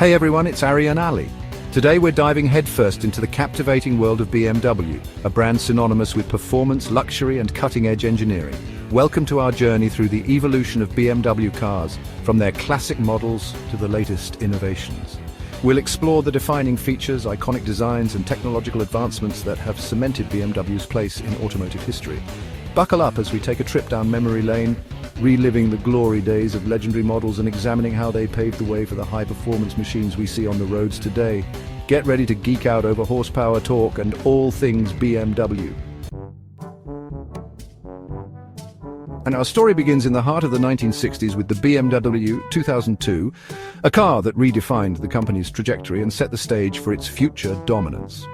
Hey everyone, it's Ari and Ali. Today we're diving headfirst into the captivating world of BMW, a brand synonymous with performance, luxury and cutting-edge engineering. Welcome to our journey through the evolution of BMW cars, from their classic models to the latest innovations. We'll explore the defining features, iconic designs and technological advancements that have cemented BMW's place in automotive history. Buckle up as we take a trip down memory lane, reliving the glory days of legendary models and examining how they paved the way for the high-performance machines we see on the roads today. Get ready to geek out over horsepower, torque, and all things BMW. And our story begins in the heart of the 1960s with the BMW 2002, a car that redefined the company's trajectory and set the stage for its future dominance.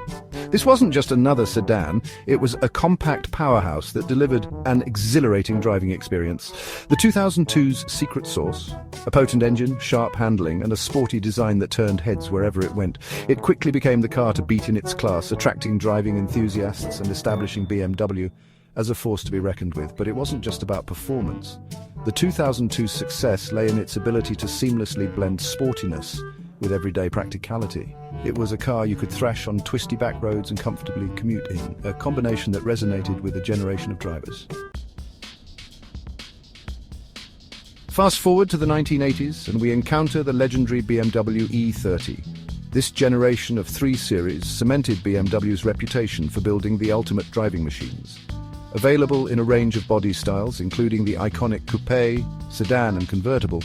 This wasn't just another sedan, it was a compact powerhouse that delivered an exhilarating driving experience. The 2002's secret sauce, a potent engine, sharp handling, and a sporty design that turned heads wherever it went. It quickly became the car to beat in its class, attracting driving enthusiasts and establishing BMW as a force to be reckoned with. But it wasn't just about performance. The 2002's success lay in its ability to seamlessly blend sportiness with everyday practicality. It was a car you could thrash on twisty back roads and comfortably commute in, a combination that resonated with a generation of drivers. Fast forward to the 1980s and we encounter the legendary BMW E30. This generation of 3 Series cemented BMW's reputation for building the ultimate driving machines. Available in a range of body styles, including the iconic coupe, sedan and convertible,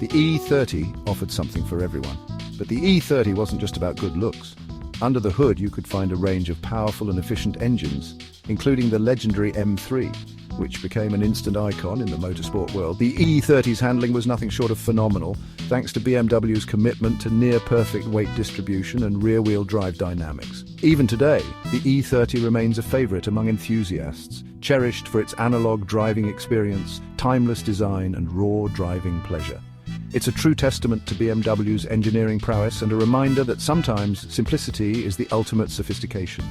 the E30 offered something for everyone. But the E30 wasn't just about good looks. Under the hood you could find a range of powerful and efficient engines, including the legendary M3, which became an instant icon in the motorsport world. The E30's handling was nothing short of phenomenal, thanks to BMW's commitment to near-perfect weight distribution and rear-wheel drive dynamics. Even today, the E30 remains a favorite among enthusiasts, cherished for its analog driving experience, timeless design and raw driving pleasure. It's a true testament to BMW's engineering prowess and a reminder that sometimes simplicity is the ultimate sophistication.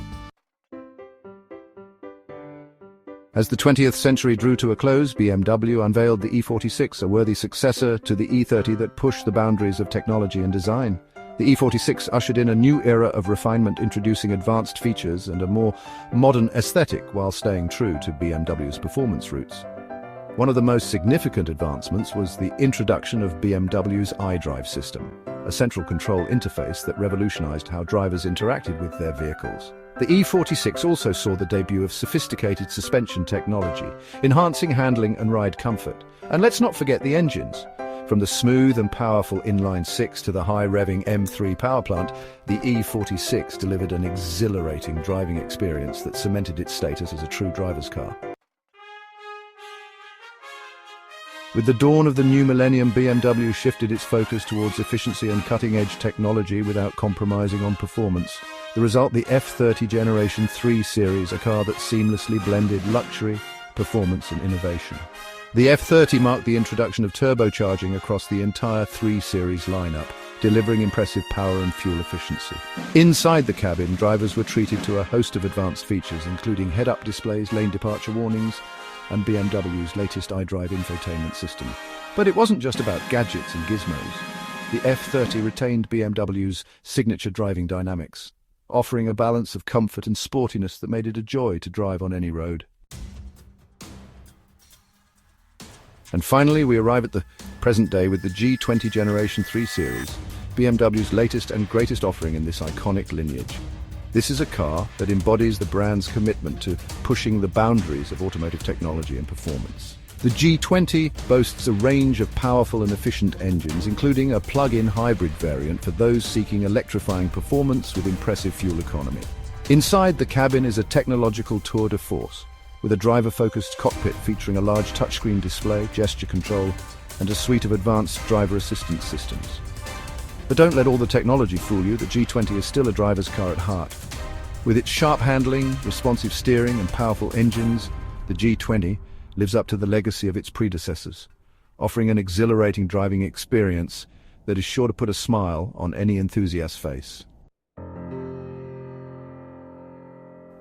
As the 20th century drew to a close, BMW unveiled the E46, a worthy successor to the E30 that pushed the boundaries of technology and design. The E46 ushered in a new era of refinement, introducing advanced features and a more modern aesthetic while staying true to BMW's performance roots. One of the most significant advancements was the introduction of BMW's iDrive system, a central control interface that revolutionized how drivers interacted with their vehicles. The E46 also saw the debut of sophisticated suspension technology, enhancing handling and ride comfort. And let's not forget the engines. From the smooth and powerful inline-6 to the high-revving M3 power plant, the E46 delivered an exhilarating driving experience that cemented its status as a true driver's car. With the dawn of the new millennium, BMW shifted its focus towards efficiency and cutting-edge technology without compromising on performance. The result, the F30 Generation 3 Series, a car that seamlessly blended luxury, performance and innovation. The F30 marked the introduction of turbocharging across the entire 3 Series lineup, delivering impressive power and fuel efficiency. Inside the cabin, drivers were treated to a host of advanced features, including head-up displays, lane departure warnings, and BMW's latest iDrive infotainment system. But it wasn't just about gadgets and gizmos. The F30 retained BMW's signature driving dynamics, offering a balance of comfort and sportiness that made it a joy to drive on any road. And finally, we arrive at the present day with the G20 Generation 3 Series, BMW's latest and greatest offering in this iconic lineage. This is a car that embodies the brand's commitment to pushing the boundaries of automotive technology and performance. The G20 boasts a range of powerful and efficient engines, including a plug-in hybrid variant for those seeking electrifying performance with impressive fuel economy. Inside the cabin is a technological tour de force, with a driver-focused cockpit featuring a large touchscreen display, gesture control, and a suite of advanced driver assistance systems. But don't let all the technology fool you, the G20 is still a driver's car at heart. With its sharp handling, responsive steering and powerful engines, the G20 lives up to the legacy of its predecessors, offering an exhilarating driving experience that is sure to put a smile on any enthusiast's face.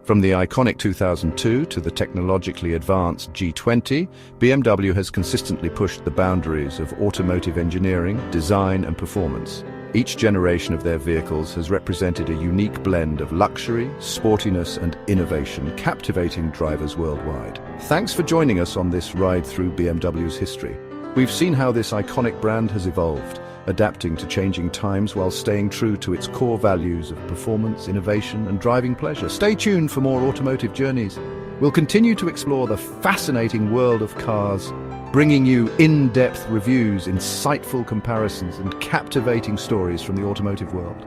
From the iconic 2002 to the technologically advanced G20, BMW has consistently pushed the boundaries of automotive engineering, design and performance. Each generation of their vehicles has represented a unique blend of luxury, sportiness, and innovation, captivating drivers worldwide. Thanks for joining us on this ride through BMW's history. We've seen how this iconic brand has evolved, adapting to changing times while staying true to its core values of performance, innovation, and driving pleasure. Stay tuned for more automotive journeys. We'll continue to explore the fascinating world of cars, bringing you in-depth reviews, insightful comparisons, and captivating stories from the automotive world.